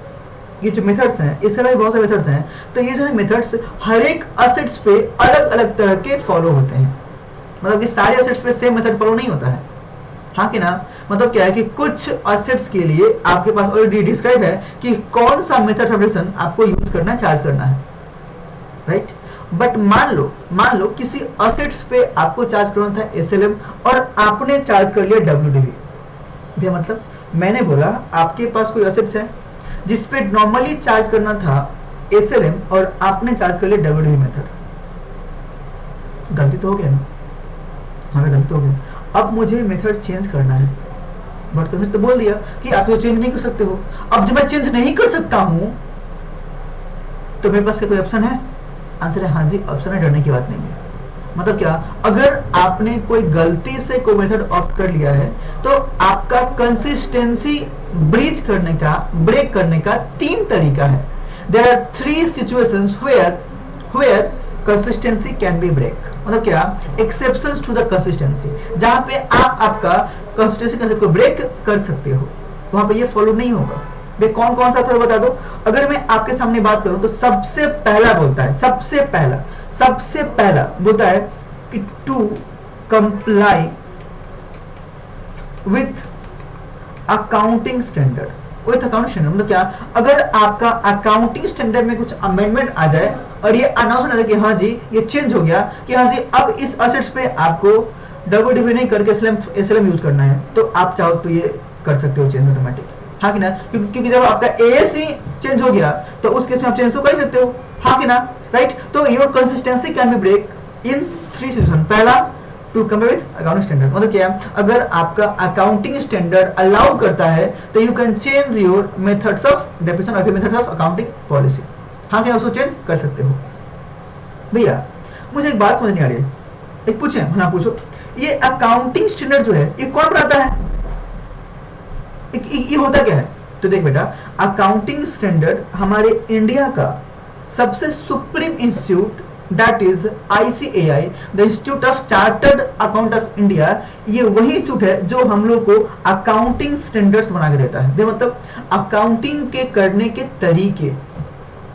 ये जो मेथड्स हैं, इसके अलावा बहुत सारे मेथड्स हैं, तो ये जो है मेथड्स हर एक असेट्स पे अलग अलग तरह के फॉलो होते हैं। मतलब कि सारे असेट्स पे सेम मेथड फॉलो नहीं होता है, हाँ कि ना। मतलब क्या है कि कुछ असेट्स के लिए आपके पास ऑलरेडी डिस्क्राइब है कि कौन सा मेथड ऑफ आपको यूज करना है, चार्ज करना है, राइट। बट मान लो किसी असेट्स पे आपको चार्ज करना था एसएलएम और आपने चार्ज कर लिया डब्ल्यूडीवी। भैया मतलब मैंने बोला आपके पास कोई असेट्स है जिसपे नॉर्मली चार्ज करना था एसएलएम और आपने चार्ज कर लिया डब्ल्यूडीवी मेथड। गलती तो हो गया ना, हमें गलती हो गई। अब मुझे मेथड चेंज करना है, बट कंसेप्ट तो बोल दिया कि आप तो चेंज नहीं कर सकते हो। अब जब मैं चेंज नहीं कर सकता हूं तो मेरे पास कोई ऑप्शन है? आंसर है हाँ जी, ऑप्शन है, डरने की बात नहीं है। मतलब क्या, अगर आपने कोई गलती से कोई मेथड ऑप्ट कर लिया है तो आपका कंसिस्टेंसी ब्रीच करने का, ब्रेक करने का 3 तरीका है। There are 3 situations where consistency can be break. मतलब क्या, एक्सेप्शंस टू द कंसिस्टेंसी, जहां पे आप आपका कंसिस्टेंसी कंसेप्ट को ब्रेक कर सकते हो, वहां पे ये फॉलो नहीं होगा। वे कौन कौन सा थोड़ा बता दो। अगर मैं आपके सामने बात करूं तो सबसे पहला बोलता है, सबसे पहला बोलता है कि to comply with accounting standard. मतलब क्या, अगर आपका अकाउंटिंग स्टैंडर्ड में कुछ अमेंडमेंट आ जाए और ये अनाउंस हो जाए कि हाँ जी ये चेंज हो गया, कि हाँ जी अब इस असेट्स पे आपको डब्ल्यूडीवी नहीं करके एसएलएम यूज करना है, तो आप चाहो तो ये कर सकते हो चेंज ऑटोमेटिक। हाँ कि ना, क्योंकि जब आपका एएससी चेंज हो गया तो उस केस में आप चेंज तो कर ही सकते हो। हाँ कि ना, राइट। तो your consistency can be break in 3 situation. पहला, to compare with accounting standard. मतलब क्या, अगर आपका अकाउंटिंग स्टैंडर्ड अलाउ करता है तो you can change your methods of definition और मेथड्स ऑफ अकाउंटिंग पॉलिसी। हाँ कि ना, उसको चेंज कर सकते हो। भैया मुझे एक बात समझ नहीं आ रही है, एक पूछे, हाँ पूछो, ये अकाउंटिंग स्टैंडर्ड जो है ये कौन बनाता है? ये होता क्या है? तो देख बेटा, अकाउंटिंग स्टैंडर्ड हमारे इंडिया का सबसे supreme institute, that is ICAI, the institute of chartered account of India, ये वही इंस्टीट्यूट है जो हम लोग को अकाउंटिंग स्टैंडर्ड्स बना के देता है। मतलब अकाउंटिंग के करने के तरीके,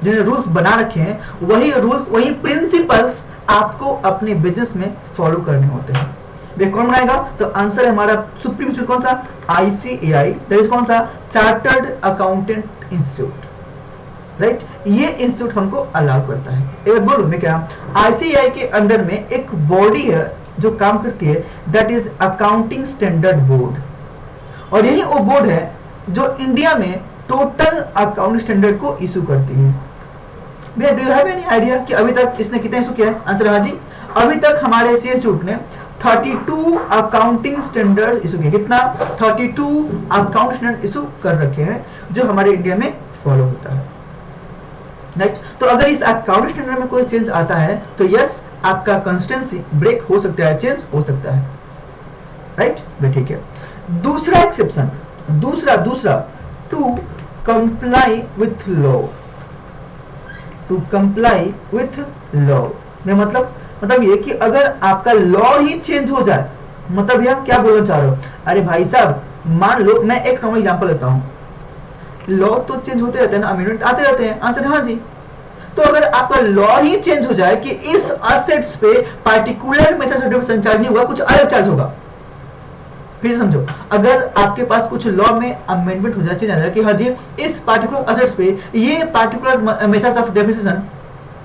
जिन्हें रूल्स बना रखे हैं, वही रूल्स, वही प्रिंसिपल्स आपको अपने बिजनेस में फॉलो करने होते हैं। वे कौन बनाएगा? तो आंसर है हमारा सुप्रीम इंस्टीट्यूट कौन सा? ICAI, दैट इज कौन सा? Chartered accountant institute, right. ये इंस्टीट्यूट हमको अलाउ करता है। एक बात बोलूं मैं क्या, ICAI के अंदर में एक बॉडी है जो काम करती है, that is accounting standard board, और यही वो बोर्ड है जो इंडिया में टोटल अकाउंट स्टैंडर्ड को इशू करती है। भैया do you have any idea कि अभी तक इसने कितना इशू किया है? आंसर है हाँ जी, अभी तक हमारे इस इंस्टीट्यूट ने 32 अकाउंटिंग स्टैंडर्ड इशू किए। कितना? 32 अकाउंट स्टैंडर्ड इशू कर रखे हैं जो हमारे इंडिया में फॉलो होता है, राइट। तो अगर इस अकाउंट स्टैंडर्ड में कोई चेंज आता है तो यस, आपका कंसिस्टेंसी ब्रेक हो सकता है, चेंज हो सकता है, राइट। ठीक है। दूसरा एक्सेप्शन, दूसरा to comply with law, to comply with law में मतलब ये कि अगर आपका लॉ ही चेंज हो जाए, मतलब यह क्या बोलना चाह रहे हो? अरे भाई साहब, मान लो मैं एक नॉर्मल एग्जांपल लेता हूं, लॉ तो चेंज होते रहते हैं ना, अमेंडमेंट आते रहते हैं। आंसर हाँ जी। तो अगर आपका लॉ ही चेंज हो जाए कि इस असेट्स पे particular method of debit charge नहीं होगा, कुछ अलग चार्ज होगा, फिर समझो, अगर आपके पास कुछ लॉ में अमेंडमेंट हो जाए, चेंज आ जाए कि हाँ जी इस पार्टिकुलर असेट्स पे ये पार्टिकुलर मेथड ऑफ डेबिटेशन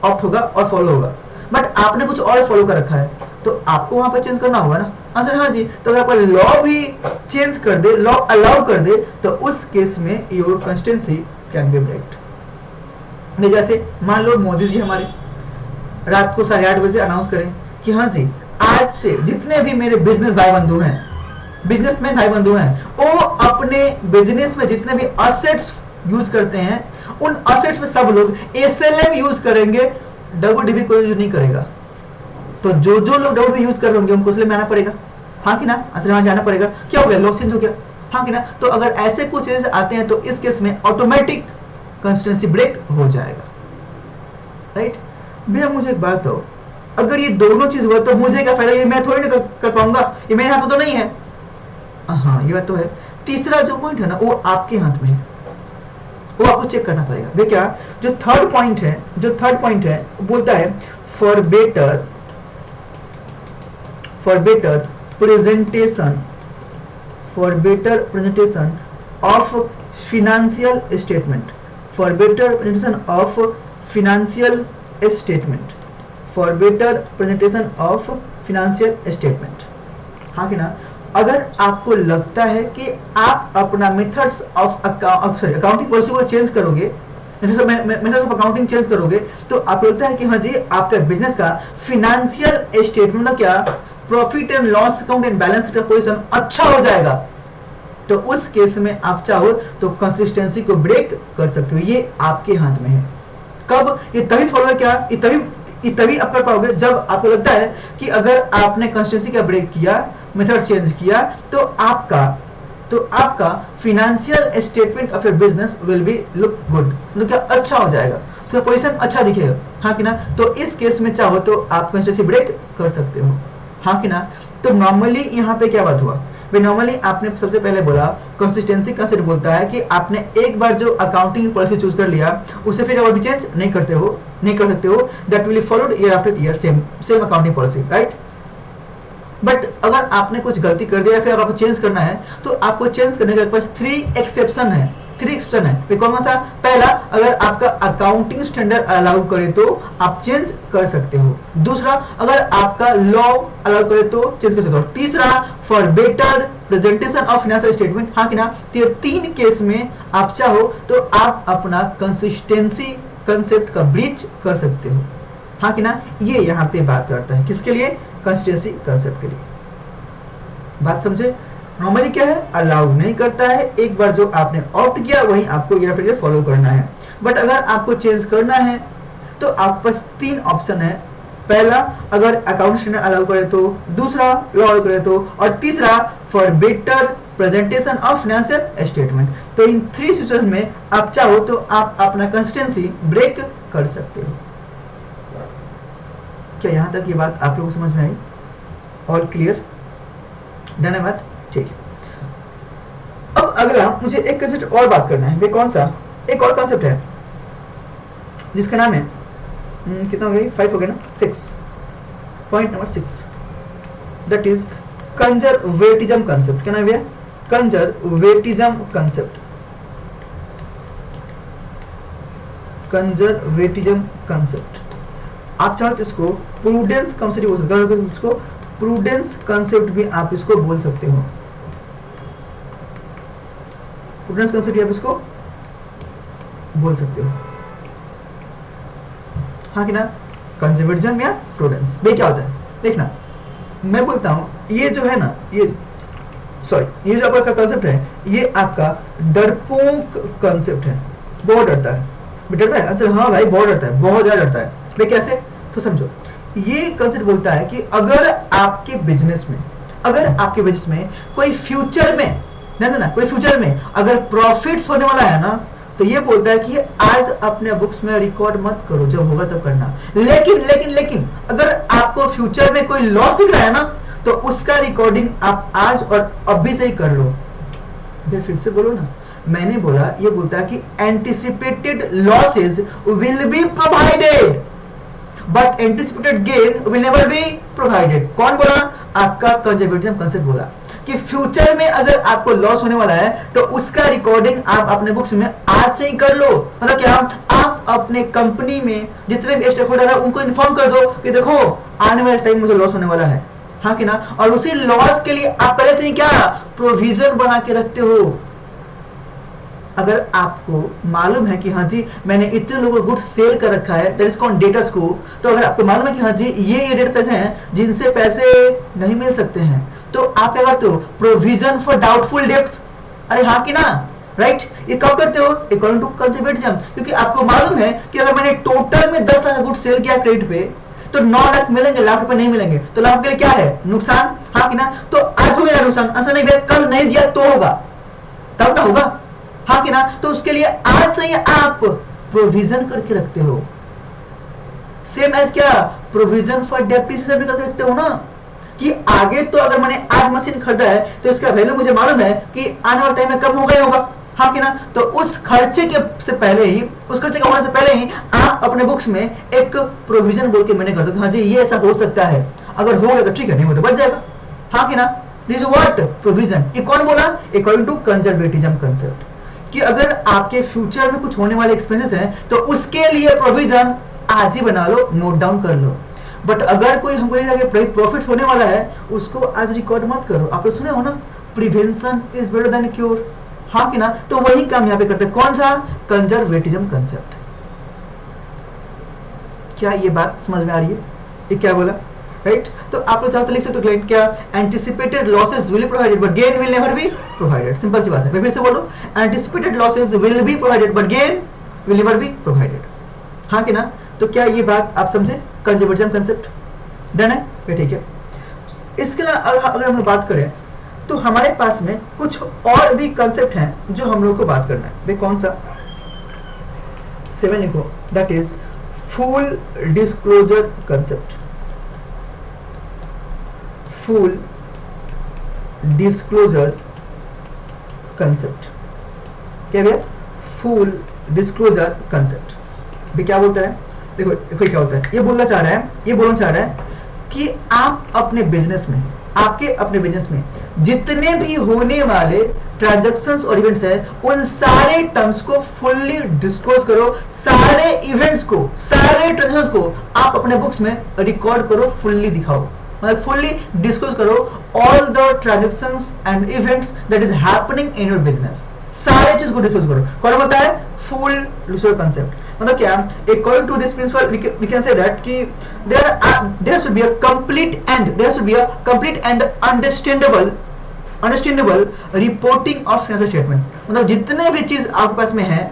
ऑप्ट होगा और फॉलो होगा, बट आपने कुछ और फॉलो कर रखा है, तो आपको वहां पर चेंज करना होगा ना। आंसर हाँ जी। तो अगर आपका लॉ भी चेंज कर दे, लॉ अलाउ कर दे, तो उस केस में your consistency can B broken. जैसे मान लो मोदी जी हमारे रात को 8:30 बजे अनाउंस करें कि हाँ जी आज से जितने भी मेरे बिजनेस भाई बंधु हैं, बिजनेसमैन भाई बंधु हैं, वो अपने बिजनेस में जितने भी असेट्स यूज करते हैं, उन असेट्स में सब लोग एसएलएम यूज करेंगे, डब्ल्यूडीबी कोई यूज नहीं करेगा। तो जो जो लोग डब्ल्यूडीबी यूज कर रहे होंगे उनको एसएलएम में आना पड़ेगा। हाँ कि ना? आंसर वहां जाना पड़ेगा। क्या हो गया? लॉ चेंज हो गया। हाँ कि ना? तो अगर ऐसे कुछ चेंजेस आते हैं तो इस केस में ऑटोमेटिक कंसिस्टेंसी ब्रेक हो जाएगा, राइट। भैया मुझे एक बात हो, अगर ये दोनों चीज हुआ तो मुझे क्या फायदा? ये मैं थोड़ी ना कर पाऊंगा, ये मेरे हाथ में तो नहीं है। हाँ ये बात तो है। तीसरा जो पॉइंट है ना, वो आपके हाथ में है, वो आपको चेक करना पड़ेगा। वे क्या, जो थर्ड पॉइंट है बोलता है for better presentation of financial statement, for better presentation of financial statement. हाँ कि ना, अगर आपको लगता है कि आप अपना मेथड्स ऑफ अकाउंटिंग पॉलिसी को चेंज करोगे, मेथड्स ऑफ अकाउंटिंग चेंज करोगे, तो आपको लगता है कि हाँ जी आपका बिजनेस का फिनेंशियल स्टेटमेंट मतलब क्या, profit and loss account and balance sheet का पोजीशन अच्छा हो जाएगा, तो उस केस में आप चाहो तो कंसिस्टेंसी को ब्रेक कर सकते हो। ये आपके हाथ में है। कब? ये तभी फॉलो क्या, ये तभी आप कर पाओगे जब आपको लगता है कि अगर आपने कंसिस्टेंसी का ब्रेक किया, मेथड चेंज किया, तो आपका financial statement of your business will be look good, मतलब क्या अच्छा हो जाएगा, तो पोजीशन अच्छा दिखेगा। हाँ कि ना, तो इस केस में चाहो तो आप कंसिस्टेंसी ब्रेक कर सकते हो। हाँ कि ना, तो नॉर्मली यहाँ पे क्या बात हुआ भाई, नॉर्मली आपने सबसे पहले बोला कंसिस्टेंसी कंसेप्ट बोलता है कि आपने एक बार जो अकाउंटिंग पॉलिसी चूज कर लिया उसे फिर और भी चेंज नहीं कर सकते हो, that will followed year after year same accounting policy, right. But अगर आपने कुछ गलती कर दिया फिर आपको चेंज करना है, तो आपको चेंज करने के पास 3 एक्सेप्शन है। कौन सा? पहला, अगर आपका अकाउंटिंग स्टैंडर्ड अलाउ करे तो आप चेंज कर सकते हो। दूसरा, अगर आपका लॉ अलाउ करे तो चेंज कर सकते हो। तीसरा, for better presentation of financial statement. हाँ कि ना, तो ये 3 केस में आप चाहो तो आप अपना कंसिस्टेंसी कंसेप्ट का ब्रीच कर सकते हो। हाँ कि ना, ये यहाँ पे बात करता है किसके लिए? कंसिस्टेंसी कंसेप्ट के लिए। बात समझे? नॉर्मली क्या है, अलाउ नहीं करता है, एक बार जो आपने ऑप्ट किया वही आपको ईयर फिर फॉलो करना है। बट अगर आपको चेंज करना है तो आपके पास 3 ऑप्शन है। पहला, अगर अकाउंट स्टैंडर्ड अलाउ करे तो, दूसरा लॉ अलाउ करे तो, और तीसरा for better presentation of financial statement. तो इन 3 सिचुएशन में आप चाहो तो आप अपना कंसिस्टेंसी ब्रेक कर सकते हो। क्या यहां तक ये बात आप लोगों को समझ में आई? All clear? डन है बात? ठीक है। अब अगला मुझे एक कंसेप्ट और बात करना है। वे कौन सा? एक और कंसेप्ट है जिसका नाम है कितना हो गया? 5 हो गया ना? 6, point number 6, that is conservatism concept. क्या नाम है? Conservatism concept. कंजर्वेटिज्म कंसेप्ट आप चाहो तो इसको प्रूडेंस कंसेप्ट बोल सकते हो, इसको प्रूडेंस कंसेप्ट भी आप इसको बोल सकते हो। प्रूडेंस कंसेप्ट आप इसको बोल सकते हो। हाँ कि ना, कंजर्वेटिज्म या प्रूडेंस भाई क्या होता है? देखना, मैं बोलता हूं ये जो है ना, ये जो आपका कंसेप्ट है, ये आपका डरपोक कंसेप्ट है। बहुत डरता है, डरता है। अच्छा हाँ भाई, बहुत डरता है, बहुत ज्यादा डरता है भाई। कैसे? तो समझो, ये कंसेप्ट बोलता है कि अगर आपके बिजनेस में कोई फ्यूचर में कोई फ्यूचर में अगर प्रॉफिट्स होने वाला है ना, तो ये बोलता है कि आज अपने बुक्स में रिकॉर्ड मत करो, जब होगा तब करना। लेकिन अगर आपको फ्यूचर में कोई लॉस दिख रहा है ना, तो उसका रिकॉर्डिंग आप आज और अभी से ही कर लो। फिर से बोलो ना, मैंने बोला, ये बोलता है कि anticipated losses will be provided but anticipated gain will never be provided. कौन बोला? आपका कंजर्वेटिज्म कंसेप्ट बोला कि फ्यूचर में अगर आपको लॉस होने वाला है तो उसका रिकॉर्डिंग आप अपने बुक्स में आज से ही कर लो। मतलब क्या? आप अपने कंपनी में जितने भी स्टेक होल्डर है उनको इन्फॉर्म कर दो कि देखो आने वाले टाइम मुझे लॉस होने वाला है। हाँ कि ना, और उसी लॉस के लिए आप पहले से ही क्या प्रोविजन बना के रखते हो। अगर आपको मालूम है कि हाँ जी मैंने इतने लोगों को गुड्स सेल कर रखा है, दैट इज कॉल्ड डेटर्स को, तो अगर आपको मालूम है कि हाँ जी ये डेटर्स ऐसे हैं जिनसे पैसे नहीं मिल सकते हैं, तो आप क्या करते हो? Provision for doubtful debts. अरे हाँ कि ना, राइट? ये कब करते हो? According to conservatism. क्योंकि आपको मालूम है कि अगर मैंने टोटल में 10 लाख गुड्स सेल किया क्रेडिट पे, तो 9 लाख मिलेंगे, लाख रुपए नहीं मिलेंगे, तो लाख के लिए क्या है? नुकसान। हाँ कि ना, तो आज हो गया नुकसान, ऐसा नहीं भैया कल नहीं दिया तो होगा, तब ना होगा। हाँ कि ना, तो उसके लिए आज से ही आप प्रोविजन करके रखते हो। सेम एज क्या? प्रोविजन फॉर डेप्रिसिएशन भी करके रखते हो ना, कि आगे तो अगर मैंने आज मशीन खरीदा है तो इसका वैल्यू मुझे मालूम है कि आने वाले टाइम में कम हो गया होगा। हाँ कि ना, तो उस खर्चे के से पहले ही, उस खर्चे के होने से पहले ही आप अपने बुक्स में एक प्रोविजन बोल के मैंने कर दो, हाँ जी ये ऐसा हो सकता है, अगर हो गया तो ठीक है, नहीं हो तो बच जाएगा। हाँ कि ना, दिस इज व्हाट? प्रोविजन। ये कौन बोला? अकॉर्डिंग टू कंजर्वेटिज्म कंसेप्ट, कि अगर आपके फ्यूचर में कुछ होने वाले एक्सपेंसेस हैं तो उसके लिए प्रोविजन आज ही बना लो, नोट डाउन कर लो। बट अगर कोई हमको प्रॉफिट होने वाला है उसको आज रिकॉर्ड मत करो। आप लोग सुने हो ना, prevention is better than cure, हाँ कि ना। तो वही काम यहाँ पे करते हैं, कौन सा, कंजर्वेटिज्म कंसेप्ट। क्या ये बात समझ में आ रही है, ये क्या बोला, राइट। तो आप लोग चाहो तो लिख सकते हो क्या, anticipated losses will be provided but gain will never be provided. Simple सी बात है, मैं फिर से बोलूं, anticipated losses will be provided but gain will never be provided, हाँ कि ना। तो क्या ये बात आप समझे, कंजर्वेटिज्म कंसेप्ट डन है, ठीक है। इसके अलावा अगर हम बात करें तो हमारे पास में कुछ और भी कंसेप्ट हैं जो हम लोग को बात करना है। भाई कौन सा, 7 लिखो, that is full disclosure concept. Full disclosure concept, क्या भैया, फुल डिस्क्लोजर कंसेप्ट भी क्या बोलता है, देखो देखो क्या होता है, ये बोलना चाह रहा है कि आप अपने बिजनेस में, आपके अपने बिजनेस में जितने भी होने वाले ट्रांजैक्शंस और इवेंट्स है उन सारे टर्म्स को फुल्ली डिस्क्लोज करो, सारे इवेंट्स को, सारे ट्रांजैक्शंस को आप अपने बुक्स में रिकॉर्ड करो, फुल्ली दिखाओ, मतलब फुल्ली डिस्क्लोज करो all the transactions and events that is happening in your business, सारे चीज को डिस्क्लोज करो। कौन बोलता है, फुल डिस्क्लोजर कंसेप्ट। मतलब क्या, according to this principle we can say that कि there should be a complete and understandable reporting of financial statement। मतलब जितने भी चीज आपके पास में है,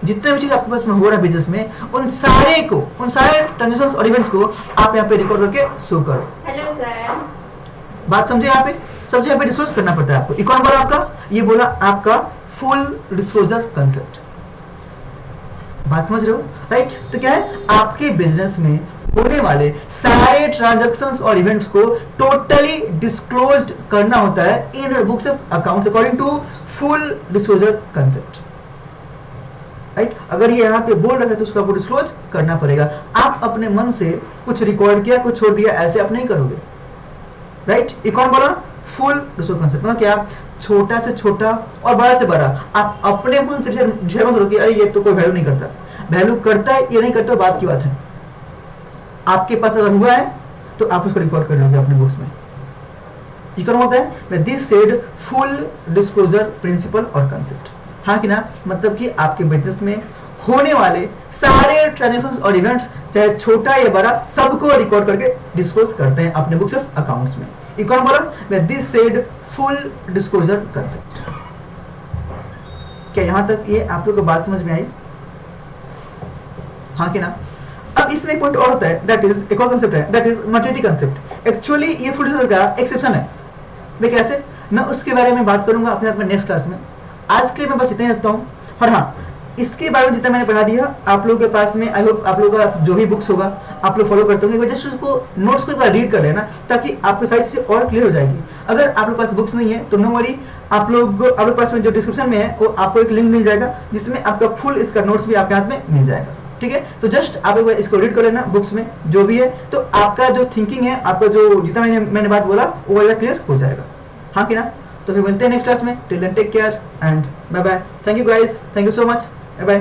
जितने भी चीज आपके पास में हो रहा है बिजनेस में, उन सारे ट्रांजेक्शंस और इवेंट्स को आप यहाँ पे रिकॉर्ड करके शो करो। हेलो सर, बात समझे, यहाँ पे डिस्क्लोज करना पड़ता है आपको। ये कौन बोला आपका, ये बोला आपका फुल डिस्क्लोजर कंसेप्ट। बात समझ रहे हो, राइट। तो क्या है, आपके बिजनेस में होने वाले सारे ट्रांजैक्शंस और इवेंट्स को टोटली डिस्क्लोज करना होता है in books of accounts according to full disclosure concept, right. अगर ये यहाँ पे बोल रहा है तो उसको आपको डिस्क्लोज करना पड़ेगा। आप अपने मन से कुछ रिकॉर्ड किया, कुछ छोड़ दिया, ऐसे आप नहीं करोगे, राइट। ये कौन बोला, फुल डिस्क्लोजर कंसेप्ट। मतलब क्या, छोटा से छोटा और बड़ा से बड़ा आप अपने मन से डिसाइड मत करो कि अरे ये तो कोई वैल्यू नहीं करता, वैल्यू करता है ये नहीं करता, बात की बात है। आपके पास अगर हुआ है तो आप उसको रिकॉर्ड कर लोगे अपने बुक्स में। ये कौन होता है, मैं this said full disclosure principle और कंसेप्ट, हाँ कि ना। मतलब कि आपके बिजनेस में होने वाले सारे ट्रांजैक्शंस और इवेंट्स, चाहे छोटा या बड़ा, सबको रिकॉर्ड करके डिस्क्लोज करते हैं अपने बुक्स ऑफ अकाउंट्स में। ये कौन बोला, मैं this said full disclosure concept. क्या यहां तक ये आप लोग को बात समझ में आई, हाँ कि ना। अब इसमें एक पॉइंट और होता है, दैट इज एक और कंसेप्ट है, दैट इज मटेरिटी कंसेप्ट। एक्चुअली ये फुल डिस्क्लोजर का एक्सेप्शन है। मैं कैसे, मैं उसके बारे में बात करूंगा अपने साथ में नेक्स्ट क्लास में। आज के लिए मैं बस इतना ही रखता हूँ। और हाँ, इसके बारे में जितना मैंने पढ़ा दिया आप लोगों के पास में, आई होप आप लोगों का जो भी बुक्स होगा आप लोग फॉलो करते होंगे, जस्ट उसको नोट्स को रीड कर लेना ताकि आपके साइड से और क्लियर हो जाएगी। अगर आप लोग पास बुक्स नहीं है तो नो वरी, आप लोग पास में जो डिस्क्रिप्शन में है वो आपको एक लिंक मिल जाएगा जिसमें आपका फुल इसका नोट्स भी आपके हाथ में मिल जाएगा, ठीक है। तो जस्ट आप लोग इसको रीड कर लेना बुक्स में जो भी है, तो आपका जो थिंकिंग है, आपका जो जितना मैंने बात बोला वो वाला क्लियर हो जाएगा, हाँ कि ना। तो फिर मिलते हैं नेक्स्ट क्लास में, till then take care and bye bye. Thank you guys, thank you so much, bye bye.